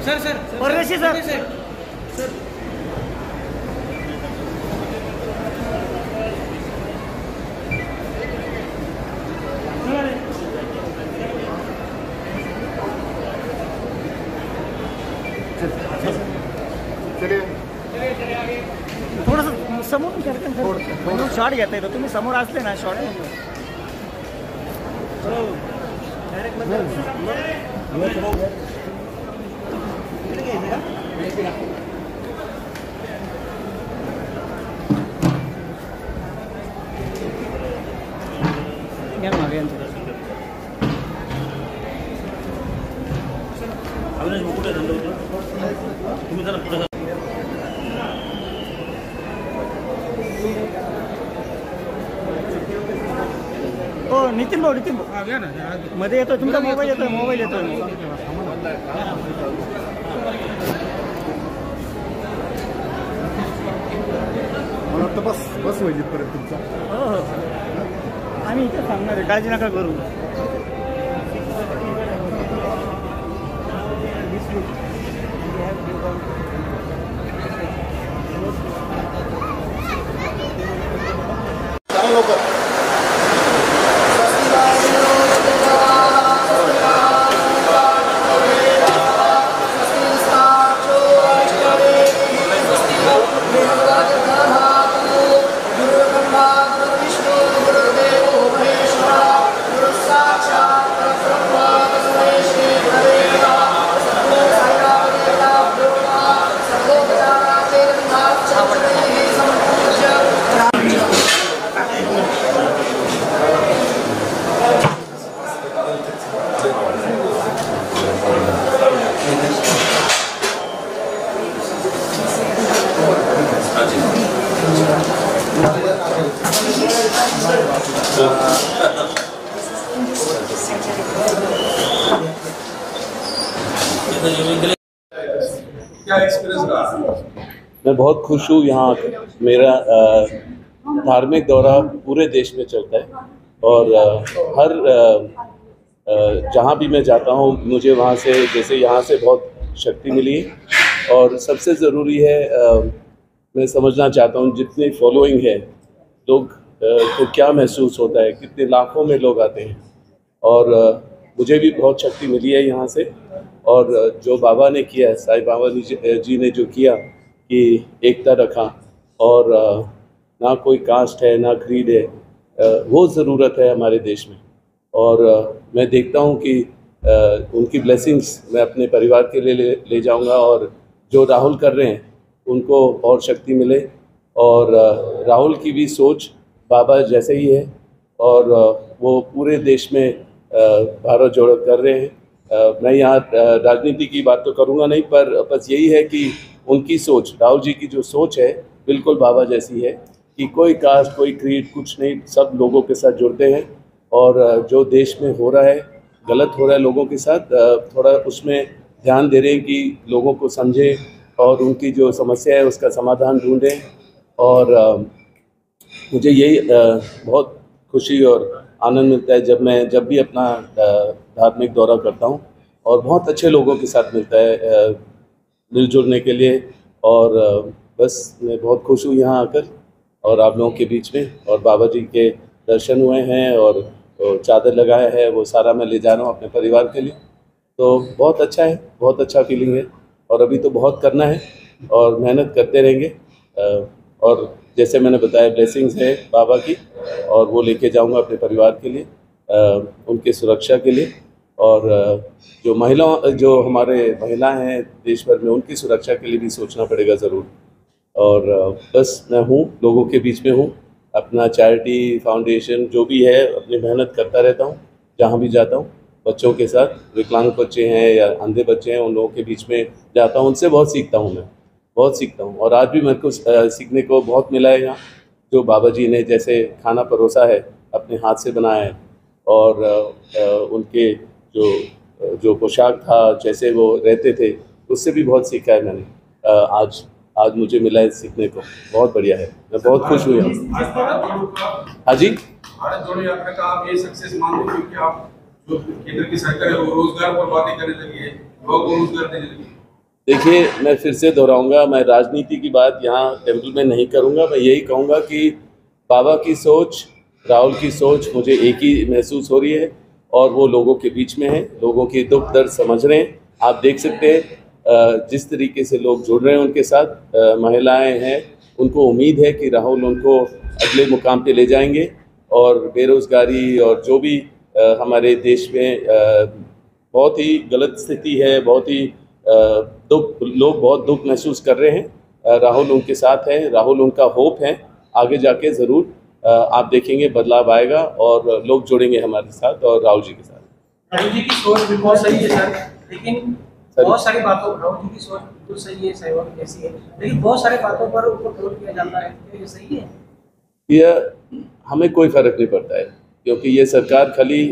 Sir sir परवेशी sir sir थोडंसं समोरून थोडं शॉट घेता येतो तुम्ही समोर असले ना शॉट हो नितीन भाऊ मध्ये येतोय तुमचा मोबाईल येतोय मला वाटतं बस होईल इथपर्यंत तुमचा. हो आम्ही इथे सांगणार आहे काळजी नका करू. मैं बहुत खुश हूँ यहाँ मेरा धार्मिक दौरा पूरे देश में चलता है और हर जहाँ भी मैं जाता हूँ मुझे वहाँ से जैसे यहाँ से बहुत शक्ति मिली और सबसे ज़रूरी है मैं समझना चाहता हूँ जितनी फॉलोइंग है लोग को क्या महसूस होता है, कितने लाखों में लोग आते हैं और मुझे भी बहुत शक्ति मिली है यहाँ से। और जो बाबा ने किया, साईं बाबा जी ने जो किया कि एकता रखा और ना कोई कास्ट है ना क्रीड है, वो ज़रूरत है हमारे देश में। और मैं देखता हूँ कि उनकी ब्लेसिंग्स मैं अपने परिवार के लिए ले जाऊँगा और जो राहुल कर रहे हैं उनको और शक्ति मिले। और राहुल की भी सोच बाबा जैसे ही है और वो पूरे देश में भारत जोड़ो कर रहे हैं। मैं यहाँ राजनीति की बात तो करूँगा नहीं, पर बस यही है कि उनकी सोच, राहुल जी की जो सोच है बिल्कुल बाबा जैसी है कि कोई कास्ट कोई क्रीड कुछ नहीं, सब लोगों के साथ जुड़ते हैं। और जो देश में हो रहा है, गलत हो रहा है लोगों के साथ, थोड़ा उसमें ध्यान दे रहे हैं कि लोगों को समझें और उनकी जो समस्या है उसका समाधान ढूंढें। और मुझे यही बहुत खुशी और आनंद मिलता है जब भी अपना धार्मिक दौरा करता हूँ और बहुत अच्छे लोगों के साथ मिलता है मिलजुलने के लिए। और बस मैं बहुत खुश हूँ यहाँ आकर और आप लोगों के बीच में। और बाबा जी के दर्शन हुए हैं और चादर लगाया है, वो सारा मैं ले जा रहा हूँ अपने परिवार के लिए। तो बहुत अच्छा है, बहुत अच्छा फीलिंग है। और अभी तो बहुत करना है और मेहनत करते रहेंगे। और जैसे मैंने बताया ब्लेसिंग्स है बाबा की और वो लेके जाऊंगा अपने परिवार के लिए, उनके सुरक्षा के लिए। और जो हमारे महिलाएं हैं देश भर में, उनकी सुरक्षा के लिए भी सोचना पड़ेगा ज़रूर। और बस मैं हूँ, लोगों के बीच में हूँ, अपना चैरिटी फाउंडेशन जो भी है अपनी मेहनत करता रहता हूँ जहाँ भी जाता हूँ। बच्चों के साथ, विकलांग बच्चे हैं या अंधे बच्चे हैं, उन लोगों के बीच में जाता हूँ, उनसे बहुत सीखता हूँ, मैं बहुत सीखता हूँ। और आज भी मेरे को सीखने को बहुत मिला है यहाँ, जो बाबा जी ने जैसे खाना परोसा है, अपने हाथ से बनाया है। और उनके जो पोशाक था, जैसे वो रहते थे, उससे भी बहुत सीखा है मैंने। आज मुझे मिला है सीखने को, बहुत बढ़िया है, मैं बहुत खुश हुई हूँ। हाँ जी, भारत जोड़ो यात्रा का आप ये सक्सेस मानते क्योंकि आप जो केंद्र की सरकार है वो रोजगार पर बातें करने लगी है, लोगों को रोजगार देने लगी है। देखिए, मैं फिर से दोहराऊंगा, मैं राजनीति की बात यहाँ टेम्पल में नहीं करूँगा। मैं यही कहूँगा कि बाबा की सोच, राहुल की सोच मुझे एक ही महसूस हो रही है और वो लोगों के बीच में है, लोगों के दुख दर्द समझ रहे हैं। आप देख सकते हैं जिस तरीके से लोग जुड़ रहे हैं उनके साथ, महिलाएं हैं, उनको उम्मीद है कि राहुल उनको अगले मुकाम पे ले जाएंगे और बेरोज़गारी और जो भी हमारे देश में बहुत ही गलत स्थिति है, बहुत ही लोग बहुत दुख महसूस कर रहे हैं। राहुल उनके साथ हैं, राहुल उनका होप है। आगे जाके ज़रूर आप देखेंगे बदलाव आएगा और लोग जुड़ेंगे हमारे साथ और राहुल जी के साथ। राहुल जी की सोच भी बहुत सही है सर, लेकिन बहुत सारी बातों, राहुल जी की सोच बिल्कुल सही है, सहयोग जैसी है, लेकिन बहुत सारी बातों पर उनको ट्रोल किया जाता है, क्या ये सही है? यह हमें कोई फ़र्क नहीं पड़ता है, क्योंकि ये सरकार खाली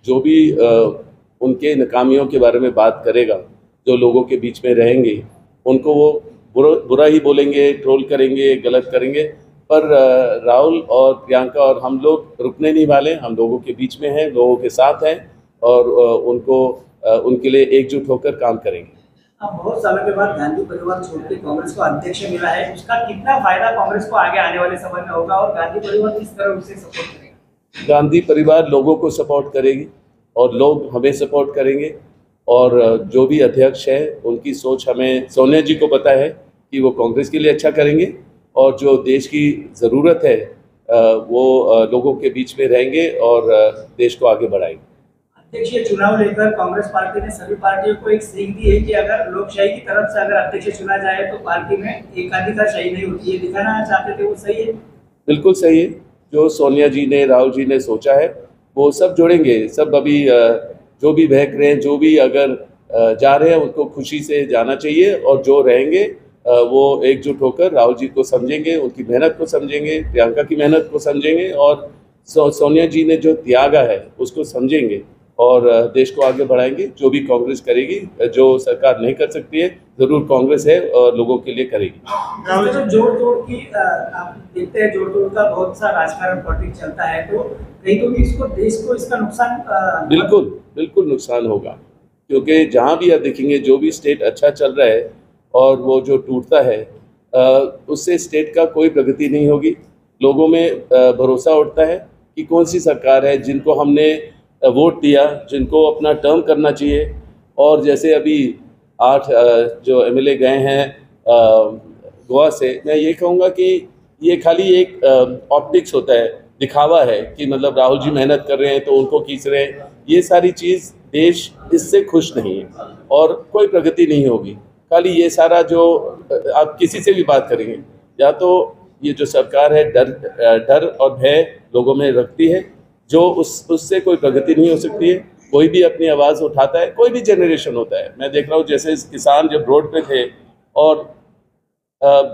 जो भी उनके नाकामियों के बारे में बात करेगा, जो लोगों के बीच में रहेंगे उनको वो बुरा ही बोलेंगे, ट्रोल करेंगे, गलत करेंगे। पर राहुल और प्रियंका और हम लोग रुकने नहीं वाले, हम लोगों के बीच में हैं, लोगों के साथ हैं और उनके लिए एकजुट होकर काम करेंगे। अब बहुत सालों के बाद गांधी परिवार छोड़ के कांग्रेस को अध्यक्ष मिला है, उसका कितना फायदा कांग्रेस को आगे आने वाले समय में होगा और गांधी परिवार किस तरह उसे सपोर्ट करेगा? गांधी परिवार लोगों को सपोर्ट करेगी और लोग हमें सपोर्ट करेंगे और जो भी अध्यक्ष है उनकी सोच, हमें सोनिया जी को पता है कि वो कांग्रेस के लिए अच्छा करेंगे और जो देश की ज़रूरत है वो लोगों के बीच में रहेंगे और देश को आगे बढ़ाएंगे। अध्यक्ष चुनाव लेकर कांग्रेस पार्टी ने सभी पार्टियों को एक सीख दी है कि अगर लोकशाही की तरफ से अगर अध्यक्ष चुना जाए तो पार्टी में एकाधिकारशाही नहीं होती है, दिखाना चाहते थे, वो सही है? बिल्कुल सही है। जो सोनिया जी ने, राहुल जी ने सोचा है वो सब जोड़ेंगे। सब अभी जो भी बहक रहे हैं, जो भी अगर जा रहे हैं उनको खुशी से जाना चाहिए और जो रहेंगे वो एकजुट होकर राहुल जी को समझेंगे, उनकी मेहनत को समझेंगे, प्रियंका की मेहनत को समझेंगे और सोनिया जी ने जो त्यागा है उसको समझेंगे और देश को आगे बढ़ाएंगे। जो भी कांग्रेस करेगी, जो सरकार नहीं कर सकती है, ज़रूर कांग्रेस है और लोगों के लिए करेगी। तो जोड़ तोड़ की आप देखते हैं, जोड़ तोड़ का बहुत सा राजकारण पॉलिटिक्स चलता है, तो कहीं तो भी इसको, देश को इसका नुकसान बिल्कुल नुकसान होगा, क्योंकि जहाँ भी आप देखेंगे जो भी स्टेट अच्छा चल रहा है और वो जो टूटता है उससे स्टेट का कोई प्रगति नहीं होगी। लोगों में भरोसा उठता है कि कौन सी सरकार है जिनको हमने वोट दिया, जिनको अपना टर्म करना चाहिए। और जैसे अभी 8 जो एमएलए गए हैं गोवा से, मैं ये कहूँगा कि ये खाली एक ऑप्टिक्स होता है, दिखावा है कि मतलब राहुल जी मेहनत कर रहे हैं तो उनको खींच रहे हैं। ये सारी चीज़, देश इससे खुश नहीं है और कोई प्रगति नहीं होगी। खाली ये सारा जो आप किसी से भी बात करेंगे, या तो ये जो सरकार है डर और भय लोगों में रखती है, जो उससे कोई प्रगति नहीं हो सकती है। कोई भी अपनी आवाज़ उठाता है, कोई भी जनरेशन होता है। मैं देख रहा हूँ जैसे किसान जब रोड पे थे और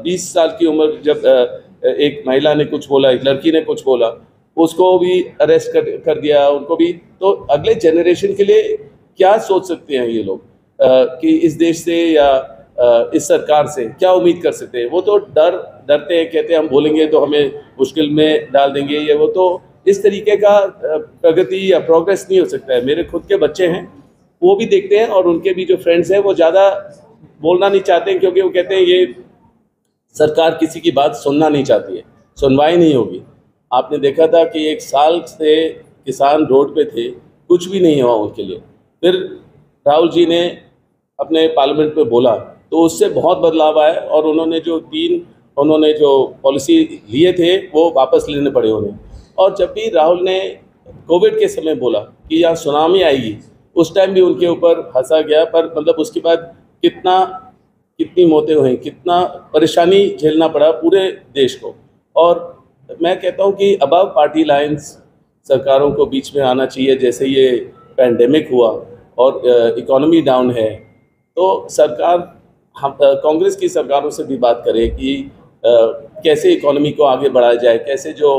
20 साल की उम्र जब एक महिला ने कुछ बोला, एक लड़की ने कुछ बोला, उसको भी अरेस्ट कर दिया उनको भी। तो अगले जनरेशन के लिए क्या सोच सकते हैं ये लोग कि इस देश से या इस सरकार से क्या उम्मीद कर सकते हैं? वो तो डरते हैं, कहते हैं हम बोलेंगे तो हमें मुश्किल में डाल देंगे। ये वो तो इस तरीके का प्रगति या प्रोग्रेस नहीं हो सकता है। मेरे खुद के बच्चे हैं, वो भी देखते हैं और उनके भी जो फ्रेंड्स हैं वो ज़्यादा बोलना नहीं चाहते हैं, क्योंकि वो कहते हैं ये सरकार किसी की बात सुनना नहीं चाहती है, सुनवाई नहीं होगी। आपने देखा था कि 1 साल से किसान रोड पे थे, कुछ भी नहीं हुआ उनके लिए। फिर राहुल जी ने अपने पार्लियामेंट में बोला तो उससे बहुत बदलाव आया और उन्होंने जो पॉलिसी लिए थे वो वापस लेने पड़े उन्हें। और जब भी राहुल ने कोविड के समय बोला कि यहाँ सुनामी आएगी, उस टाइम भी उनके ऊपर हंसा गया, पर मतलब उसके बाद कितनी मौतें हुई, कितना परेशानी झेलना पड़ा पूरे देश को। और मैं कहता हूँ कि अबव पार्टी लाइंस सरकारों को बीच में आना चाहिए। जैसे ये पैंडेमिक हुआ और इकोनॉमी डाउन है, तो सरकार कांग्रेस की सरकारों से भी बात करे कि कैसे इकोनॉमी को आगे बढ़ाया जाए, कैसे जो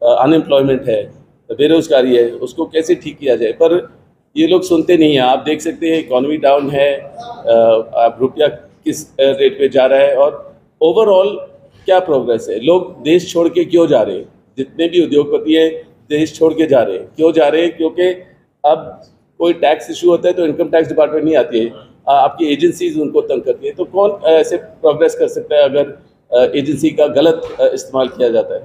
अनएम्प्लॉयमेंट है, बेरोज़गारी है, उसको कैसे ठीक किया जाए। पर ये लोग सुनते नहीं हैं। आप देख सकते हैं इकोनॉमी डाउन है, आप रुपया किस रेट पे जा रहा है और ओवरऑल क्या प्रोग्रेस है। लोग देश छोड़ के क्यों जा रहे हैं? जितने भी उद्योगपति हैं देश छोड़ के जा रहे हैं। क्यों जा रहे हैं? क्योंकि अब कोई टैक्स इशू होता है तो इनकम टैक्स डिपार्टमेंट नहीं आती है। आपकी एजेंसीज उनको तंग करती है, तो कौन ऐसे प्रोग्रेस कर सकता है अगर एजेंसी का गलत इस्तेमाल किया जाता है?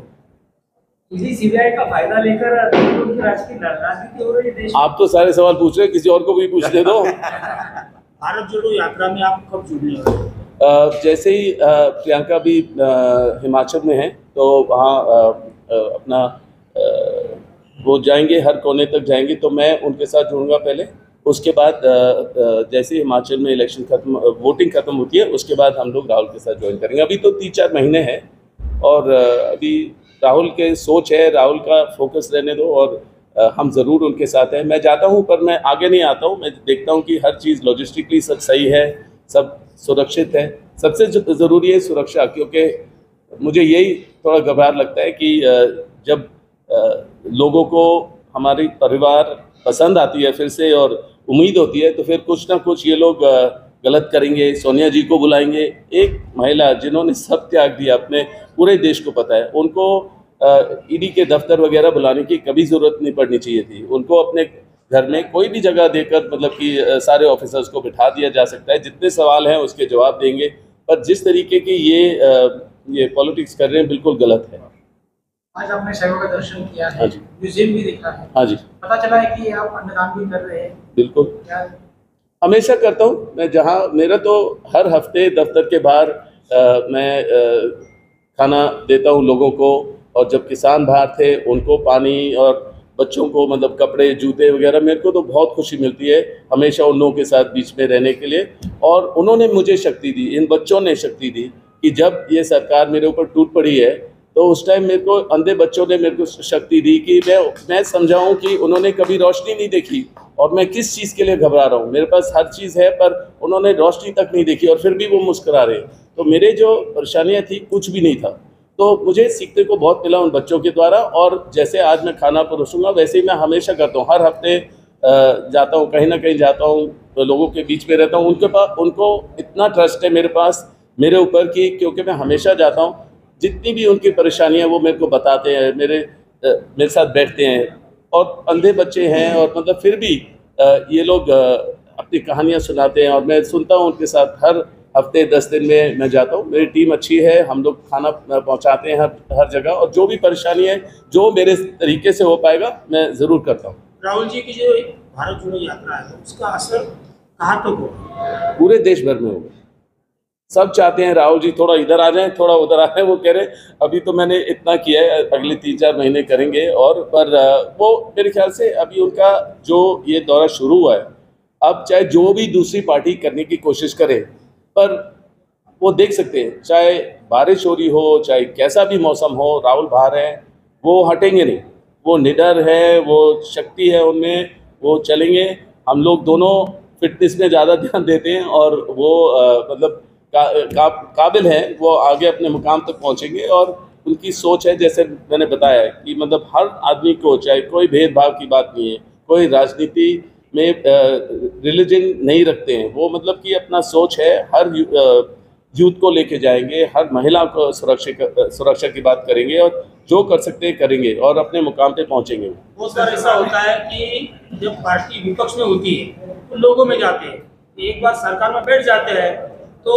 इसी सीबीआई का फायदा लेकर राजनीति हो रही है देश में। आप तो सारे सवाल पूछ रहे हैं, किसी और को भी पूछने दो। भारत जोड़ो यात्रा में आप कब जुड़ने वाले? जैसे ही प्रियंका भी हिमाचल में है तो वहाँ अपना वो जाएंगे, हर कोने तक जाएंगे, तो मैं उनके साथ जुड़ूंगा पहले। उसके बाद जैसे ही हिमाचल में इलेक्शन खत्म, वोटिंग खत्म होती है, उसके बाद हम लोग राहुल के साथ ज्वाइन करेंगे। अभी तो 3-4 महीने हैं और अभी राहुल के सोच है, राहुल का फोकस रहने दो और हम ज़रूर उनके साथ हैं। मैं जाता हूं पर मैं आगे नहीं आता हूं, मैं देखता हूं कि हर चीज़ लॉजिस्टिकली सब सही है, सब सुरक्षित है। सबसे ज़रूरी है सुरक्षा, क्योंकि मुझे यही थोड़ा घबराहट लगता है कि जब लोगों को हमारी परिवार पसंद आती है फिर से और उम्मीद होती है, तो फिर कुछ ना कुछ ये लोग गलत करेंगे। सोनिया जी को बुलाएंगे, एक महिला जिन्होंने सब त्याग दिया, अपने पूरे देश को पता है, उनको ईडी के दफ्तर वगैरह बुलाने की कभी ज़रूरत नहीं पड़नी चाहिए थी। उनको अपने घर में कोई भी जगह देकर मतलब कि सारे ऑफिसर्स को बिठा दिया जा सकता है, जितने सवाल हैं उसके जवाब देंगे। पर जिस तरीके की ये पॉलिटिक्स कर रहे हैं, बिल्कुल गलत है। आज आपने शैव का दर्शन किया है, हाँ जी। म्यूजियम भी देखा है। हाँ जी, पता चला है कि आप अन्नदान भी कर रहे हैं। बिल्कुल, क्या हमेशा करता हूँ मैं। जहाँ मेरा तो हर हफ्ते दफ्तर के बाहर मैं खाना देता हूँ लोगों को, और जब किसान बाहर थे उनको पानी और बच्चों को मतलब कपड़े जूते वगैरह, मेरे को तो बहुत खुशी मिलती है हमेशा उन लोगों के साथ बीच में रहने के लिए। और उन्होंने मुझे शक्ति दी, इन बच्चों ने शक्ति दी कि जब ये सरकार मेरे ऊपर टूट पड़ी है तो उस टाइम मेरे को अंधे बच्चों ने मेरे को शक्ति दी कि मैं समझाऊं कि उन्होंने कभी रोशनी नहीं देखी और मैं किस चीज़ के लिए घबरा रहा हूँ। मेरे पास हर चीज़ है पर उन्होंने रोशनी तक नहीं देखी और फिर भी वो मुस्कुरा रहे। तो मेरे जो परेशानियाँ थी कुछ भी नहीं था। तो मुझे सीखने को बहुत मिला उन बच्चों के द्वारा। और जैसे आज मैं खाना परोसूंगा वैसे ही मैं हमेशा करता हूँ, हर हफ्ते जाता हूँ, कहीं ना कहीं जाता हूँ, तो लोगों के बीच में रहता हूँ। उनको इतना ट्रस्ट है मेरे पास, मेरे ऊपर की, क्योंकि मैं हमेशा जाता हूँ, जितनी भी उनकी परेशानियाँ वो मेरे को बताते हैं, मेरे साथ बैठते हैं। और अंधे बच्चे हैं और मतलब फिर भी ये लोग अपनी कहानियाँ सुनाते हैं और मैं सुनता हूँ उनके साथ। हर हफ्ते 10 दिन में मैं जाता हूँ। मेरी टीम अच्छी है, हम लोग खाना पहुँचाते हैं हर जगह, और जो भी परेशानी है जो मेरे तरीके से हो पाएगा मैं ज़रूर करता हूँ। राहुल जी की जो भारत जोड़ो यात्रा है उसका असर कहाँ तक होगा? पूरे देश भर में होगा। सब चाहते हैं राहुल जी थोड़ा इधर आ जाएं, थोड़ा उधर आ जाएं। वो कह रहे अभी तो मैंने इतना किया है, अगले 3-4 महीने करेंगे। और पर वो मेरे ख्याल से अभी उनका जो ये दौरा शुरू हुआ है, अब चाहे जो भी दूसरी पार्टी करने की कोशिश करे, पर वो देख सकते हैं, चाहे बारिश हो रही हो, चाहे कैसा भी मौसम हो, राहुल बाहर है, वो हटेंगे नहीं। वो निडर है, वो शक्ति है उनमें, वो चलेंगे। हम लोग दोनों फिटनेस में ज़्यादा ध्यान देते हैं और वो मतलब काबिल हैं, वो आगे अपने मुकाम तक पहुंचेंगे। और उनकी सोच है, जैसे मैंने बताया, कि मतलब हर आदमी को, चाहे कोई भेदभाव की बात नहीं है, कोई राजनीति में रिलीजन नहीं रखते हैं वो, मतलब कि अपना सोच है, हर यूथ को लेके जाएंगे, हर महिला को सुरक्षा की बात करेंगे और जो कर सकते हैं करेंगे और अपने मुकाम पे पहुंचेंगे। बहुत बार ऐसा होता है कि जब पार्टी विपक्ष में होती है तो लोगों में जाते हैं, एक बार सरकार में बैठ जाते हैं तो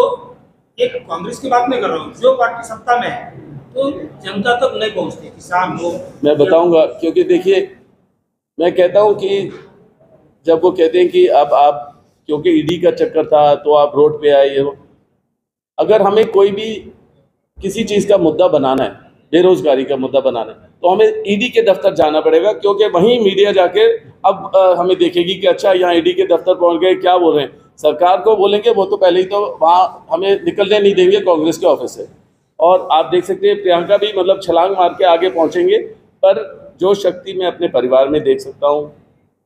एक कांग्रेस की बात नहीं कर रहा हूँ, जो पार्टी सत्ता में है तो जनता तक नहीं पहुँचती, किसान लोग। मैं बताऊंगा, क्योंकि देखिए मैं कहता हूँ कि जब वो कहते हैं कि अब आप, क्योंकि ईडी का चक्कर था तो आप रोड पे आए, अगर हमें कोई भी किसी चीज़ का मुद्दा बनाना है, बेरोजगारी का मुद्दा बनाना है, तो हमें ईडी के दफ्तर जाना पड़ेगा, क्योंकि वहीं मीडिया जाके अब हमें देखेगी कि अच्छा यहाँ ईडी के दफ्तर पहुँच गए, क्या बोल रहे हैं। सरकार को बोलेंगे, वो तो पहले ही तो वहाँ हमें निकलने नहीं देंगे कांग्रेस के ऑफिस से। और आप देख सकते हैं प्रियंका भी मतलब छलांग मार के आगे पहुँचेंगे। पर जो शक्ति मैं अपने परिवार में देख सकता हूँ,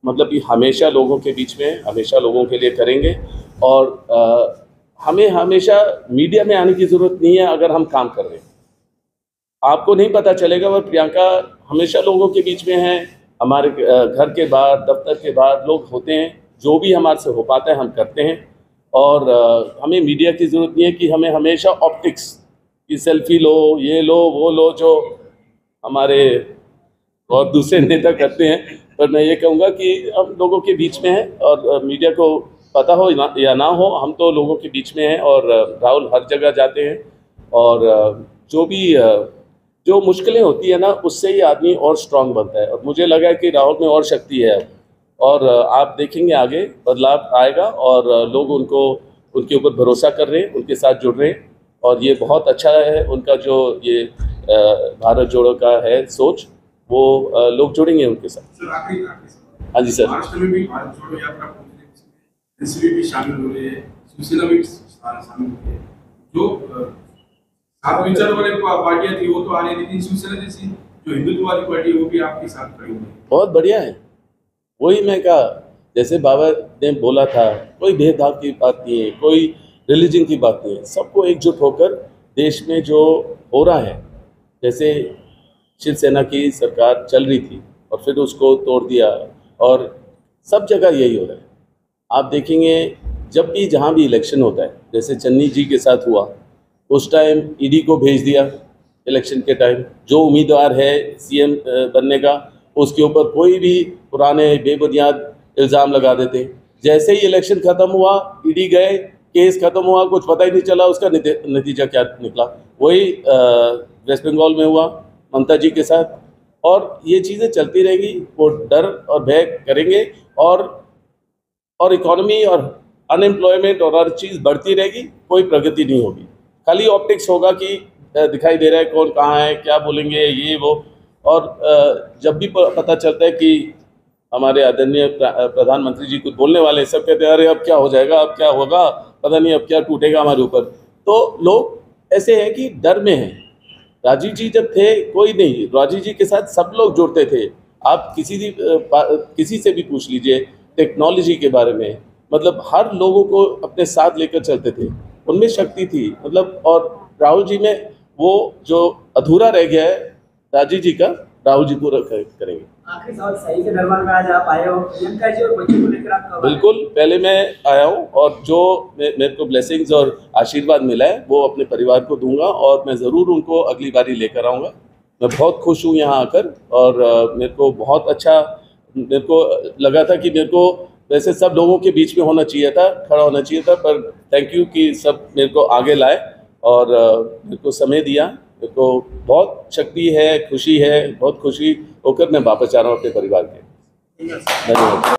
मतलब कि हमेशा लोगों के बीच में, हमेशा लोगों के लिए करेंगे। और हमें हमेशा मीडिया में आने की ज़रूरत नहीं है अगर हम काम कर रहे हैं। आपको नहीं पता चलेगा, पर प्रियंका हमेशा लोगों के बीच में है। हमारे घर के बाहर, दफ्तर के बाहर लोग होते हैं, जो भी हमारे से हो पाता है हम करते हैं। और हमें मीडिया की ज़रूरत नहीं है कि हमें हमेशा ऑप्टिक्स की सेल्फी लो, ये लो, वो लो, जो हमारे और दूसरे नेता करते हैं। पर मैं ये कहूँगा कि हम लोगों के बीच में हैं और मीडिया को पता हो या ना हो, हम तो लोगों के बीच में हैं और राहुल हर जगह जाते हैं और जो भी जो मुश्किलें होती है ना, उससे ही आदमी और स्ट्रांग बनता है। और मुझे लगा है कि राहुल में और शक्ति है और आप देखेंगे आगे बदलाव आएगा और लोग उनके ऊपर भरोसा कर रहे हैं, उनके साथ जुड़ रहे हैं और ये बहुत अच्छा है। उनका जो ये भारत जोड़ो का है सोच, वो लोग जुड़ेंगे उनके साथ। सर आखिरी सवाल। हाँ जी सर। महाराष्ट्र में भी भारत जोड़ो यात्रा पहुंचने में एनसीपी भी शामिल हो रही है, शिवसेना भी शामिल हो रही है। जो साथ विचार वाले पार्टियां थी वो तो आ रही, लेकिन शिवसेना जैसी जो हिंदुत्ववादी पार्टी है वो भी आपके साथ खड़ी हुई है। बहुत बढ़िया है। वही मैं कहा, जैसे बाबा ने बोला था, कोई भेदभाव की बात नहीं है, कोई रिलीजन की बात नहीं है, सबको एकजुट होकर देश में जो हो रहा है, जैसे शिवसेना की सरकार चल रही थी और फिर उसको तोड़ दिया और सब जगह यही हो रहा है। आप देखेंगे जब भी जहाँ भी इलेक्शन होता है, जैसे चन्नी जी के साथ हुआ, उस टाइम ईडी को भेज दिया इलेक्शन के टाइम। जो उम्मीदवार है सीएम बनने का, उसके ऊपर कोई भी पुराने बेबुनियाद इल्ज़ाम लगा देते। जैसे ही इलेक्शन ख़त्म हुआ, ईडी गए, केस ख़त्म हुआ, कुछ पता ही नहीं चला उसका नतीजा क्या निकला। वही वेस्ट बंगाल में हुआ ममता जी के साथ। और ये चीज़ें चलती रहेगी, वो डर और भय करेंगे और इकोनॉमी और अनएम्प्लॉयमेंट और हर चीज़ बढ़ती रहेगी, कोई प्रगति नहीं होगी। खाली ऑप्टिक्स होगा कि दिखाई दे रहा है कौन कहाँ है, क्या बोलेंगे, ये वो। और जब भी पता चलता है कि हमारे आदरणीय प्रधानमंत्री जी कुछ बोलने वाले, सब कहते हैं अरे अब क्या हो जाएगा, अब क्या होगा, पता नहीं अब क्या टूटेगा हमारे ऊपर। तो लोग ऐसे हैं कि डर में हैं। राजीव जी जब थे कोई नहीं, राजीव जी के साथ सब लोग जुड़ते थे। आप किसी से भी पूछ लीजिए टेक्नोलॉजी के बारे में, मतलब हर लोगों को अपने साथ लेकर चलते थे, उनमें शक्ति थी। मतलब और राहुल जी में वो जो अधूरा रह गया है राजीव जी का, राहुल जी पूरा करेंगे। आखिरी सवाल, सही के दरबार में आज आप आए हो, प्रियंका जी और बच्चों को लेकर आप कब आए? बिल्कुल, पहले मैं आया हूँ और जो मेरे को ब्लेसिंग्स और आशीर्वाद मिला है वो अपने परिवार को दूंगा और मैं ज़रूर उनको अगली बारी लेकर आऊँगा। मैं बहुत खुश हूँ यहाँ आकर और मेरे को बहुत अच्छा, मेरे को लगा था कि मेरे को वैसे सब लोगों के बीच में होना चाहिए था, खड़ा होना चाहिए था, पर थैंक यू कि सब मेरे को आगे लाए और मेरे को समय दिया। मेरे को बहुत शक्ति है, खुशी है, बहुत खुशी होकर मैं वापस जा रहा हूँ अपने परिवार के। धन्यवाद।